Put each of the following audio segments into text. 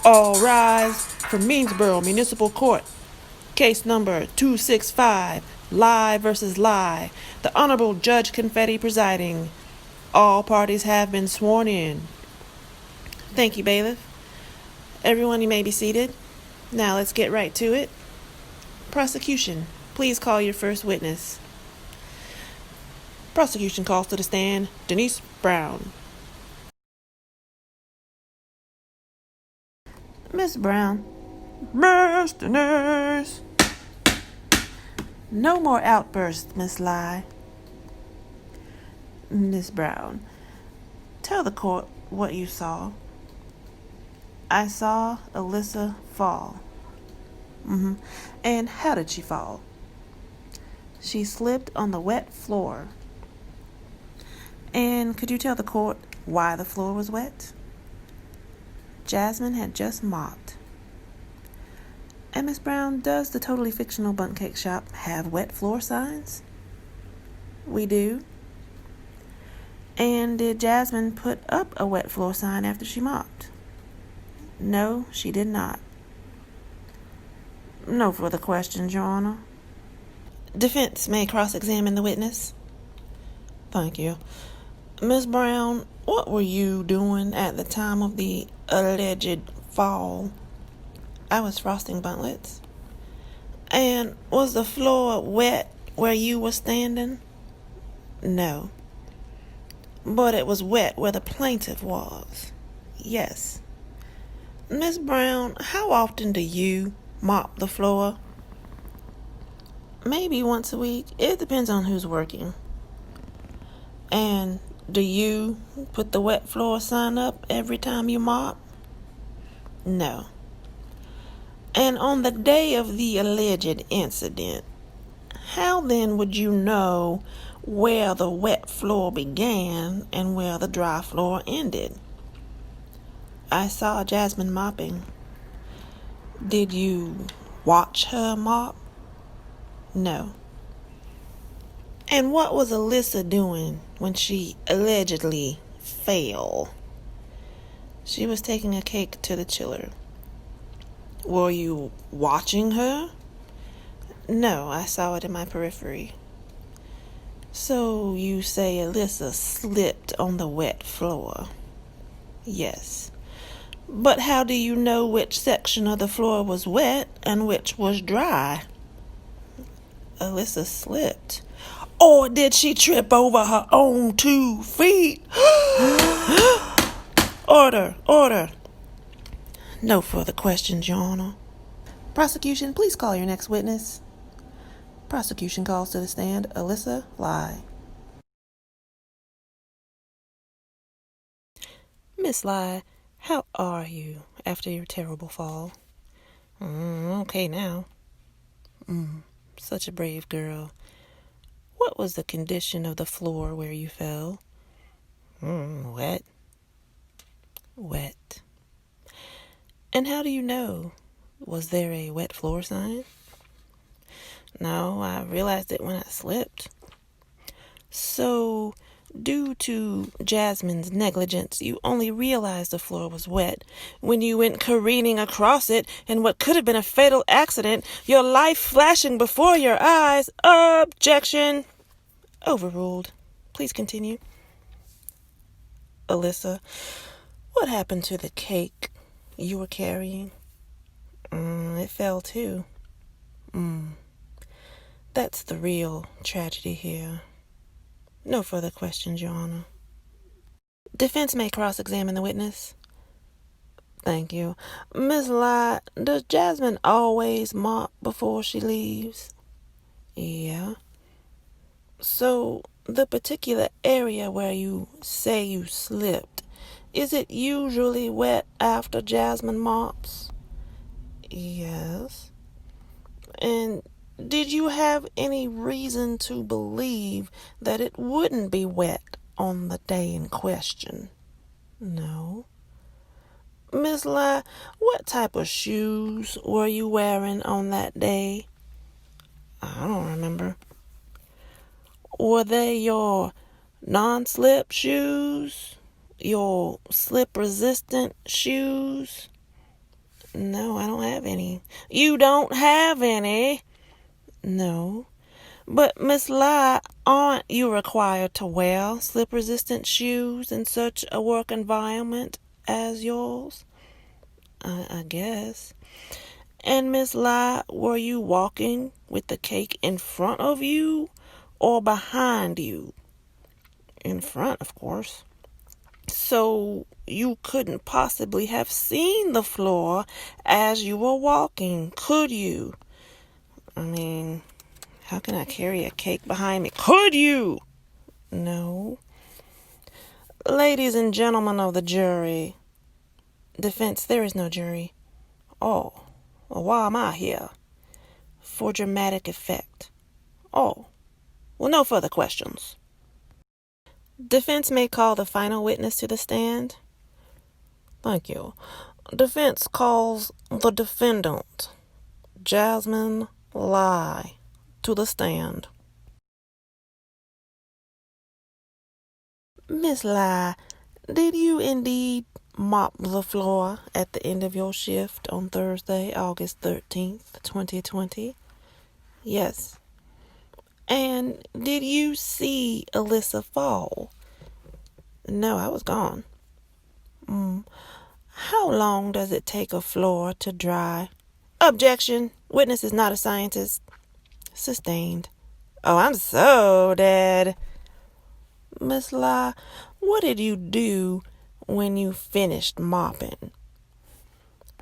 All rise for Meansboro Municipal Court. Case number 265, Ligh versus Ligh. The Honorable Judge Confetti presiding. All parties have been sworn in. Thank you, bailiff. Everyone, you may be seated. Now let's get right to it. Prosecution, please call your first witness. Prosecution calls to the stand Denise Brown. Miss Brown. Miss Denise. No more outbursts, Miss Ligh. Miss Brown, tell the court what you saw. I saw Alyssa fall. And how did she fall? She slipped on the wet floor. And could you tell the court why the floor was wet? Jasmine had just mopped. And Miss Brown, does the totally fictional Bundt Cake Shop have wet floor signs? We do. And did Jasmine put up a wet floor sign after she mopped? No, she did not. No further questions, Your Honor. Defense may cross-examine the witness. Thank you. Miss Brown, what were you doing at the time of the alleged fall? I was frosting buntlets. And was the floor wet where you were standing? No. But it was wet where the plaintiff was. Yes. Miss Brown, how often do you mop the floor? Maybe once a week. It depends on who's working. And do you put the wet floor sign up every time you mop? No. And on the day of the alleged incident, how then would you know where the wet floor began and where the dry floor ended? I saw Jasmine mopping. Did you watch her mop? No. And what was Alyssa doing when she allegedly fell? She was taking a cake to the chiller. Were you watching her? No, I saw it in my periphery. So you say Alyssa slipped on the wet floor? Yes. But how do you know which section of the floor was wet and which was dry? Alyssa slipped. Or did she trip over her own 2 feet? Order. No further questions, Your Honor. Prosecution, please call your next witness. Prosecution calls to the stand Alyssa Ligh. Miss Ligh, how are you after your terrible fall? Okay now. Such a brave girl. What was the condition of the floor where you fell? Wet. Wet. And how do you know? Was there a wet floor sign? No, I realized it when I slipped. So, due to Jasmine's negligence, you only realized the floor was wet when you went careening across it in what could have been a fatal accident, your life flashing before your eyes. Objection. Overruled. Please continue. Alyssa, what happened to the cake you were carrying? It fell too. That's the real tragedy here. No further questions, Your Honor. Defense may cross-examine the witness. Thank you. Miss Ligh, does Jasmine always mop before she leaves? Yeah. So, the particular area where you say you slipped, is it usually wet after Jasmine mops? Yes. And did you have any reason to believe that it wouldn't be wet on the day in question? No. Miss Ligh, what type of shoes were you wearing on that day? I don't remember. Were they your non-slip shoes? Your slip-resistant shoes? No, I don't have any. You don't have any? No. But, Miss Ligh, aren't you required to wear slip-resistant shoes in such a work environment as yours? I guess. And, Miss Ligh, were you walking with the cake in front of you or behind you? In front, of course. So you couldn't possibly have seen the floor as you were walking, could you? I mean, how can I carry a cake behind me? Could you? No. Ladies and gentlemen of the jury. Defense, there is no jury. Oh, well, why am I here? For dramatic effect. Oh, well, no further questions. Defense may call the final witness to the stand. Thank you. Defense calls the defendant, Jasmine Ligh, to the stand. Miss Ligh, did you indeed mop the floor at the end of your shift on Thursday, August 13th, 2020? Yes. And did you see Alyssa fall? No, I was gone. How long does it take a floor to dry? Objection. Witness is not a scientist. Sustained. Oh, I'm so dead. Miss Ligh, what did you do when you finished mopping?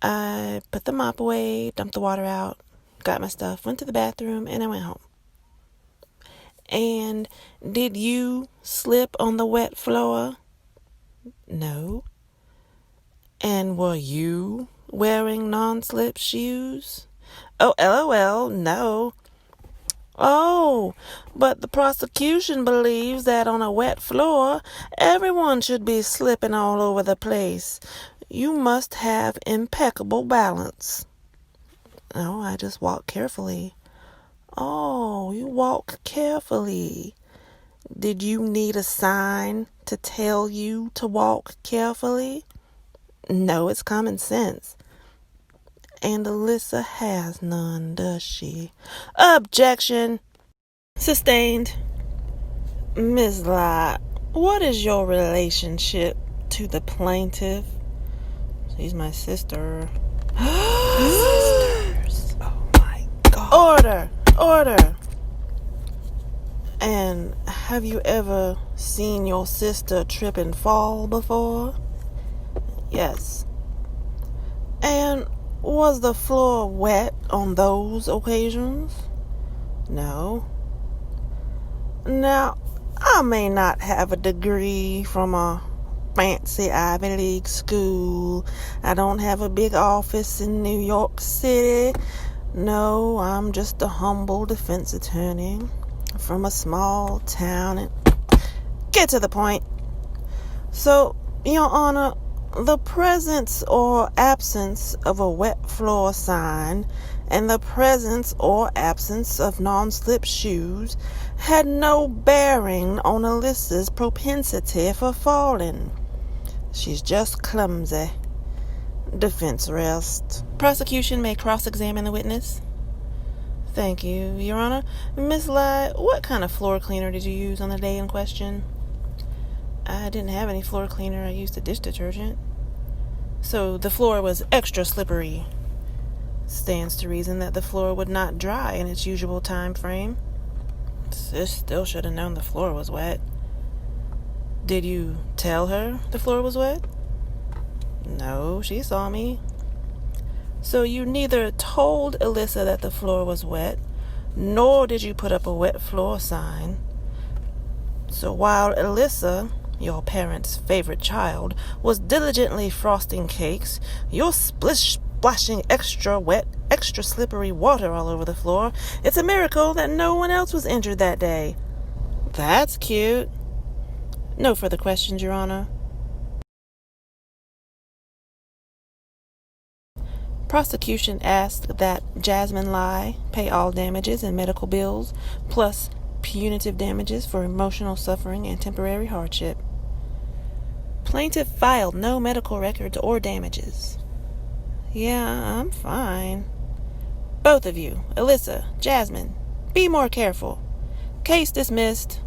I put the mop away, dumped the water out, got my stuff, went to the bathroom, and I went home. And did you slip on the wet floor? No. And were you wearing non-slip shoes? Oh, LOL, no. Oh, but the prosecution believes that on a wet floor, everyone should be slipping all over the place. You must have impeccable balance. Oh, I just walk carefully. Oh, you walk carefully. Did you need a sign to tell you to walk carefully? No, it's common sense. And Alyssa has none, does she? Objection. Sustained. Miss Ligh, what is your relationship to the plaintiff? She's my sister. Sisters. Oh my God. Order. And have you ever seen your sister trip and fall before? Yes. And was the floor wet on those occasions? No. Now, I may not have a degree from a fancy Ivy League school. I don't have a big office in New York City. No, I'm just a humble defense attorney from a small town. And get to the point. So, Your Honor, the presence or absence of a wet floor sign and the presence or absence of non-slip shoes had no bearing on Alyssa's propensity for falling. She's just clumsy. Defense rest. Prosecution may cross-examine the witness. Thank you, Your Honor. Miss Ligh, what kind of floor cleaner did you use on the day in question? I didn't have any floor cleaner. I used a dish detergent. So the floor was extra slippery. Stands to reason that the floor would not dry in its usual time frame. Sis still should have known the floor was wet. Did you tell her the floor was wet? No, she saw me. So you neither told Alyssa that the floor was wet, nor did you put up a wet floor sign. So while Alyssa, your parents' favorite child, was diligently frosting cakes, you're splashing extra wet, extra slippery water all over the floor. It's a miracle that no one else was injured that day. That's cute. No further questions, Your Honor. Prosecution asked that Jasmine Ligh pay all damages and medical bills, plus punitive damages for emotional suffering and temporary hardship. Plaintiff filed no medical records or damages. Yeah, I'm fine. Both of you, Alyssa, Jasmine, be more careful. Case dismissed.